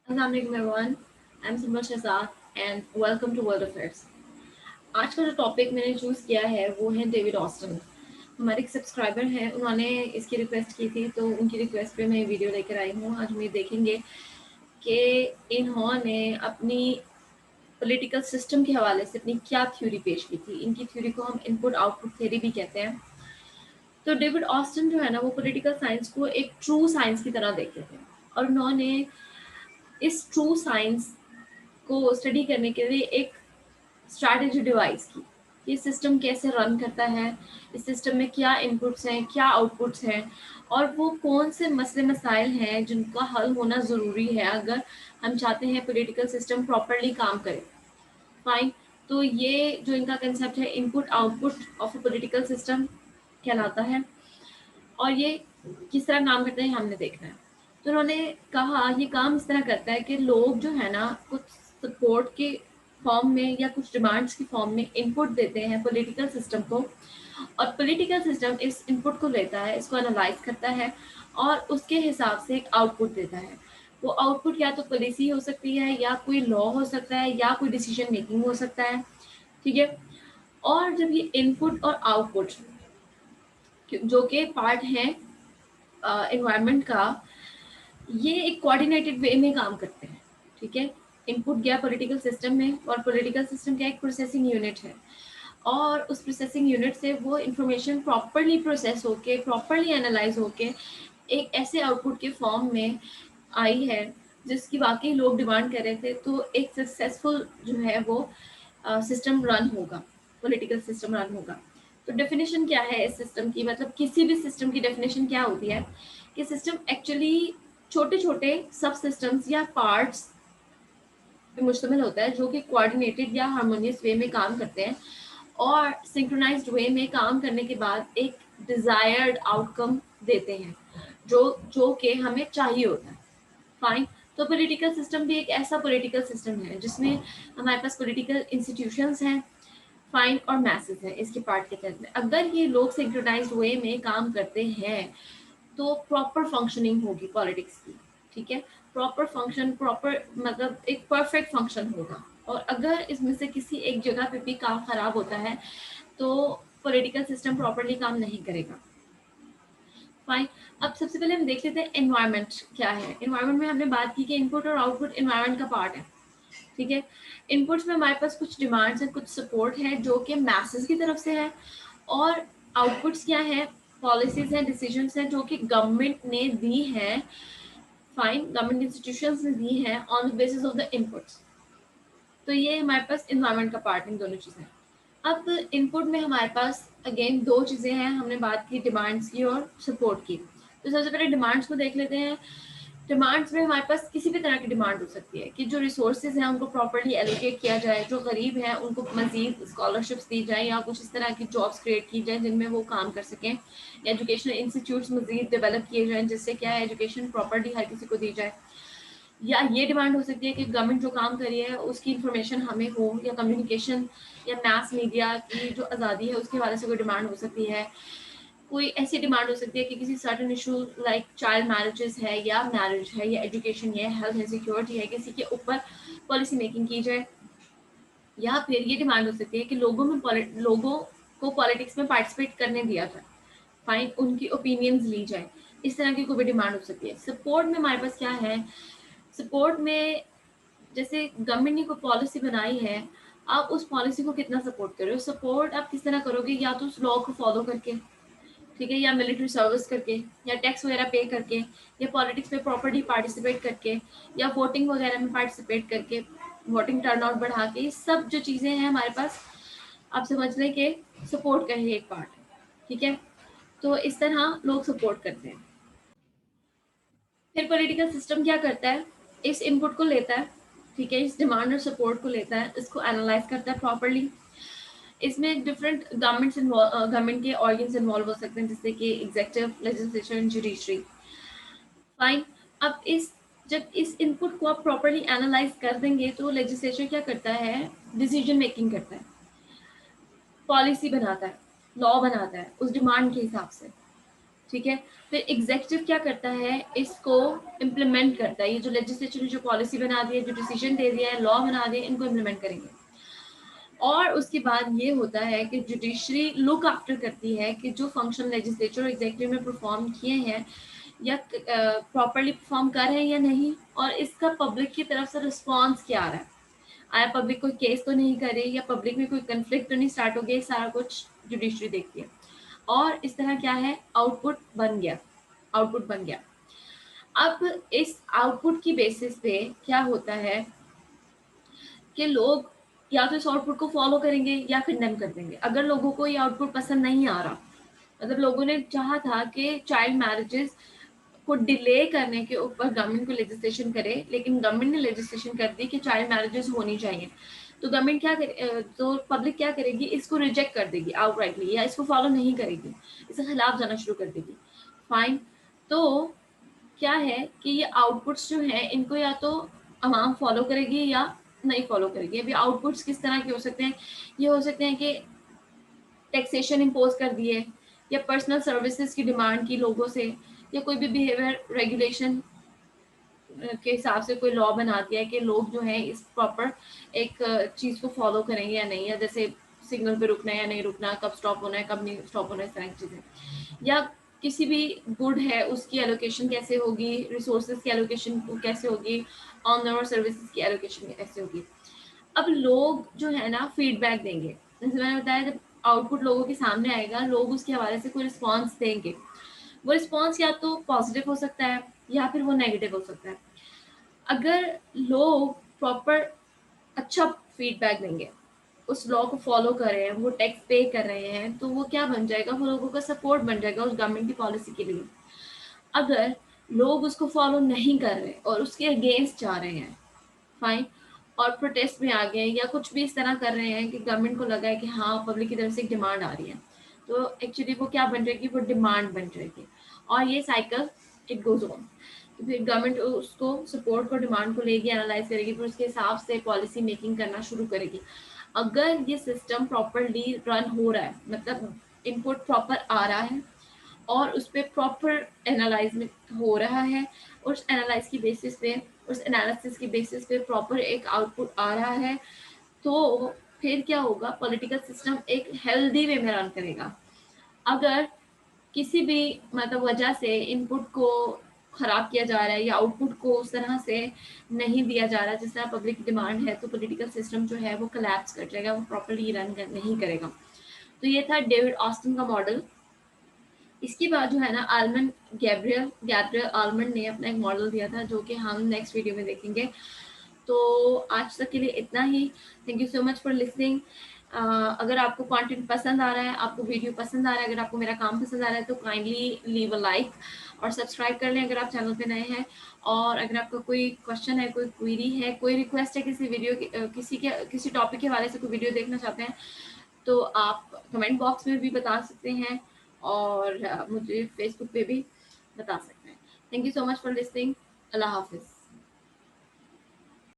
Assalamualaikum everyone. I'm Simran Shahzad and welcome to World Affairs. आज का जो topic मैंने चूज़ किया है वो है डेविड ऑस्टन। हमारे एक सब्सक्राइबर हैं, उन्होंने इसकी रिक्वेस्ट की थी तो उनकी रिक्वेस्ट पे मैं ये वीडियो लेकर आई हूँ। आज हम ये देखेंगे कि इन्होंने अपनी पॉलिटिकल सिस्टम के हवाले से अपनी क्या थ्योरी पेश की थी। इनकी थ्योरी को हम इनपुट आउटपुट थ्योरी भी कहते हैं। तो डेविड ऑस्टन जो है ना, वो पॉलिटिकल साइंस को एक ट्रू साइंस की तरह देखते थे और उन्होंने इस ट्रू साइंस को स्टडी करने के लिए एक स्ट्रैटेजी डिवाइस की। ये सिस्टम कैसे रन करता है, इस सिस्टम में क्या इनपुट्स हैं, क्या आउटपुट्स हैं और वो कौन से मसले मसाइल हैं जिनका हल होना ज़रूरी है अगर हम चाहते हैं पॉलिटिकल सिस्टम प्रॉपरली काम करे। फाइन। तो ये जो इनका कंसेप्ट है input output of a political system कहलाता है और ये किस तरह काम करते हैं हमने देखना है। तो उन्होंने कहा ये काम इस तरह करता है कि लोग जो है ना कुछ सपोर्ट के फॉर्म में या कुछ डिमांड्स की फॉर्म में इनपुट देते हैं पॉलिटिकल सिस्टम को और पॉलिटिकल सिस्टम इस इनपुट को लेता है, इसको एनालाइज करता है और उसके हिसाब से एक आउटपुट देता है। वो आउटपुट या तो पॉलिसी हो सकती है या कोई लॉ हो सकता है या कोई डिसीजन मेकिंग हो सकता है। ठीक है। और जब ये इनपुट और आउटपुट जो कि पार्ट है एनवायरनमेंट का, ये एक कोऑर्डिनेटेड वे में काम करते हैं। ठीक है। इनपुट गया पॉलिटिकल सिस्टम में और पॉलिटिकल सिस्टम क्या एक प्रोसेसिंग यूनिट है और उस प्रोसेसिंग यूनिट से वो इंफॉर्मेशन प्रॉपरली प्रोसेस होके प्रॉपरली एनालाइज होके एक ऐसे आउटपुट के फॉर्म में आई है जिसकी वाकई लोग डिमांड कर रहे थे। तो एक सक्सेसफुल जो है वो सिस्टम रन होगा, पॉलिटिकल सिस्टम रन होगा। तो डेफिनेशन क्या है इस सिस्टम की, मतलब किसी भी सिस्टम की डेफिनेशन क्या होती है कि सिस्टम एक्चुअली छोटे छोटे सब सिस्टम्स या पार्ट्स पे मुश्तमिल होता है जो कि कोऑर्डिनेटेड या हार्मोनियस वे में काम करते हैं और सिंक्रोनाइज्ड वे में काम करने के बाद एक डिजायर्ड आउटकम देते हैं जो जो कि हमें चाहिए होता है। फाइन। तो पॉलिटिकल सिस्टम भी एक ऐसा पॉलिटिकल सिस्टम है जिसमें हमारे पास पॉलिटिकल इंस्टीट्यूशंस हैं, फाइन, और मैसेज हैं इसके पार्ट के तहत में। अगर ये लोग सिंक्रोनाइज्ड वे में काम करते हैं तो प्रॉपर फंक्शनिंग होगी पॉलिटिक्स की। ठीक है। प्रॉपर फंक्शन, प्रॉपर मतलब एक परफेक्ट फंक्शन होगा। और अगर इसमें से किसी एक जगह पे भी काम खराब होता है तो पॉलिटिकल सिस्टम प्रॉपरली काम नहीं करेगा। फाइन। अब सबसे पहले हम देख लेते हैं एनवायरनमेंट क्या है। एनवायरनमेंट में हमने बात की कि इनपुट और आउटपुट एनवायरनमेंट का पार्ट है। ठीक है। इनपुट्स में हमारे पास कुछ डिमांड्स हैं, कुछ सपोर्ट है जो कि मैसेज की तरफ से है और आउटपुट्स क्या है, पॉलिसीज हैं, डिसीजंस हैं जो कि गवर्नमेंट ने दी है। फाइन। गवर्नमेंट इंस्टीट्यूशंस ने दी है on the basis of the inputs. तो ये हमारे पास इन्वायरमेंट का पार्ट, इन दोनों चीज़ें। अब इनपुट में हमारे पास अगेन दो चीज़ें हैं, हमने बात की डिमांड्स की और सपोर्ट की। तो सबसे पहले डिमांड्स को देख लेते हैं। डिमांड्स में हमारे पास किसी भी तरह की डिमांड हो सकती है कि जो रिसोर्सेज हैं उनको प्रॉपर्ली एलोकेट किया जाए, जो गरीब हैं उनको मजीद स्कॉलरशिप्स दी जाए या कुछ इस तरह की जॉब्स क्रिएट की जाए जिनमें वो काम कर सकें, या एजुकेशनल इंस्टीट्यूट्स मजीद डेवलप किए जाएँ जिससे क्या है एजुकेशन प्रॉपर्ली हर किसी को दी जाए। या ये डिमांड हो सकती है कि गवर्नमेंट जो काम कर रही है उसकी इंफॉर्मेशन हमें हो, या कम्युनिकेशन या मैस मीडिया की जो आज़ादी है उसके हवाले से कोई डिमांड हो सकती है। कोई ऐसी डिमांड हो सकती है कि किसी certain issue like child marriages है या मैरिज है या एजुकेशन है, हेल्थ है, सिक्योरिटी है, किसी के ऊपर पॉलिसी मेकिंग की जाए। या फिर ये डिमांड हो सकती है कि लोगों को पॉलिटिक्स में पार्टिसिपेट करने दिया जाए। फाइन। उनकी ओपिनियंस ली जाए। इस तरह की कोई भी डिमांड हो सकती है। सपोर्ट में हमारे पास क्या है, सपोर्ट में जैसे गवर्नमेंट ने कोई पॉलिसी बनाई है, आप उस पॉलिसी को कितना सपोर्ट कर रहे हो। सपोर्ट आप किस तरह करोगे, या तो उस लॉ को फॉलो करके, ठीक है, या मिलिट्री सर्विस करके, या टैक्स वगैरह पे करके, या पॉलिटिक्स में प्रॉपर्टी पार्टिसिपेट करके, या वोटिंग वगैरह में पार्टिसिपेट करके, वोटिंग टर्नआउट बढ़ा के। ये सब जो चीज़ें हैं हमारे पास, आप समझ लें कि सपोर्ट का ही एक पार्ट है। ठीक है। तो इस तरह लोग सपोर्ट करते हैं। फिर पॉलिटिकल सिस्टम क्या करता है, इस इनपुट को लेता है, ठीक है, इस डिमांड और सपोर्ट को लेता है, इसको एनालाइज करता है प्रॉपरली। इसमें डिफरेंट गवर्नमेंट के ऑर्गन्स इन्वॉल्व हो सकते हैं जैसे कि एग्जेक्टिव, लेजिस्लेशन, जुडिशरी। फाइन। अब जब इस इनपुट को आप प्रॉपरली एनालाइज कर देंगे तो लेजिस्लेचर क्या करता है, डिसीजन मेकिंग करता है, पॉलिसी बनाता है, लॉ बनाता है उस डिमांड के हिसाब से। ठीक है। फिर एग्जीक्यूटिव क्या करता है, इसको इम्प्लीमेंट करता है। ये जो लेजिस्लेचर ने जो पॉलिसी बना दी है, जो डिसीजन दे दिया है, लॉ बना दिया, इनको इम्प्लीमेंट करेंगे। और उसके बाद ये होता है कि जुडिशरी लुक आफ्टर करती है कि जो फंक्शन लेजिस्लेचर और एग्जीक्यूटिव ने परफॉर्म किए हैं या प्रॉपरली परफॉर्म कर रहे हैं या नहीं, और इसका पब्लिक की तरफ से रिस्पॉन्स क्या आ रहा है। आया पब्लिक कोई केस तो नहीं करे, या पब्लिक में कोई कंफ्लिक्ट तो नहीं स्टार्ट हो गया, सारा कुछ जुडिशरी देखती है। और इस तरह क्या है, आउटपुट बन गया, आउटपुट बन गया। अब इस आउटपुट की बेसिस पे क्या होता है कि लोग या तो इस आउटपुट को फॉलो करेंगे या कंडेम कर देंगे। अगर लोगों को ये आउटपुट पसंद नहीं आ रहा, मतलब लोगों ने चाहा था कि चाइल्ड मैरिजेस को डिले करने के ऊपर गवर्नमेंट को लेजिस्लेशन करे, लेकिन गवर्नमेंट ने लेजिस्लेशन कर दी कि चाइल्ड मैरिजेस होनी चाहिए, तो गवर्नमेंट क्या करे, तो पब्लिक क्या करेगी, इसको रिजेक्ट कर देगी आउटराइटली, या इसको फॉलो नहीं करेगी, इसके खिलाफ जाना शुरू कर देगी। फाइन। तो क्या है कि ये आउटपुट्स जो हैं, इनको या तो अवाम फॉलो करेगी या नहीं फॉलो करेगी। अभी आउटपुट्स किस तरह के हो सकते हैं, ये हो सकते हैं कि टैक्सेशन इम्पोज कर दिए, या पर्सनल सर्विसेज की डिमांड की लोगों से, या कोई भी बिहेवियर रेगुलेशन के हिसाब से कोई लॉ बना दिया है कि लोग जो हैं इस प्रॉपर एक चीज़ को फॉलो करेंगे या नहीं, या जैसे सिग्नल पे रुकना है या नहीं रुकना, कब स्टॉप होना है कब नहीं स्टॉप होना है, इस तरह की चीज़ें। या किसी भी गुड है उसकी एलोकेशन कैसे होगी, रिसोर्सेज की एलोकेशन कैसे होगी, ऑन और सर्विसेज की एलोकेशन कैसे होगी। अब लोग जो है ना फीडबैक देंगे, जैसे मैंने बताया, जब आउटपुट लोगों के सामने आएगा, लोग उसके हवाले से कोई रिस्पॉन्स देंगे। वो रिस्पॉन्स या तो पॉजिटिव हो सकता है या फिर वो नेगेटिव हो सकता है। अगर लोग प्रॉपर अच्छा फीडबैक देंगे, उस लॉ को फॉलो कर रहे हैं, वो टैक्स पे कर रहे हैं, तो वो क्या बन जाएगा, वो लोगों का सपोर्ट बन जाएगा उस गवर्नमेंट की पॉलिसी के लिए। अगर लोग उसको फॉलो नहीं कर रहे और उसके अगेंस्ट जा रहे हैं, फाइन, और प्रोटेस्ट में आ गए या कुछ भी इस तरह कर रहे हैं कि गवर्नमेंट को लगा है कि हाँ पब्लिक की तरफ से एक डिमांड आ रही है, तो एक्चुअली वो क्या बन जाएगी, वो डिमांड बन जाएगी, और ये साइकिल इट गोज ऑन। तो फिर गवर्नमेंट उसको सपोर्ट को डिमांड को लेगी, एनालाइज करेगी, फिर उसके हिसाब से पॉलिसी मेकिंग करना शुरू करेगी। अगर ये सिस्टम प्रॉपरली रन हो रहा है, मतलब इनपुट प्रॉपर आ रहा है और उस पर प्रॉपर एनालाइज हो रहा है, उस एनालाइज की बेसिस पे, उस एनालिसिस की बेसिस पे प्रॉपर एक आउटपुट आ रहा है, तो फिर क्या होगा, पॉलिटिकल सिस्टम एक हेल्दी वे में रन करेगा। अगर किसी भी मतलब वजह से इनपुट को खराब किया जा रहा है या आउटपुट को उस तरह से नहीं दिया जा रहा जिस तरह पब्लिक डिमांड है, तो पॉलिटिकल सिस्टम जो है वो कोलैप्स कर जाएगा, वो प्रॉपरली नहीं करेगा। तो ये था डेविड ऑस्टिन का मॉडल। इसके बाद जो है ना, आलमंड गैब्रियल गैब्रियल आलमंड ने अपना एक मॉडल दिया था, जो कि हम नेक्स्ट वीडियो में देखेंगे। तो आज तक के लिए इतना ही। Thank you so much for listening. अगर आपको कंटेंट पसंद आ रहा है, आपको वीडियो पसंद आ रहा है, अगर आपको मेरा काम पसंद आ रहा है, तो काइंडली लीव अ लाइक और सब्सक्राइब कर लें अगर आप चैनल पे नए हैं। और अगर आपका कोई क्वेश्चन है, कोई क्वेरी है, कोई रिक्वेस्ट है, किसी वीडियो किसी टॉपिक के हवाले से कोई वीडियो देखना चाहते हैं, तो आप कमेंट बॉक्स में भी बता सकते हैं, और मुझे फेसबुक पे भी बता सकते हैं। Thank you so much for listening. अल्लाह हाफिज़।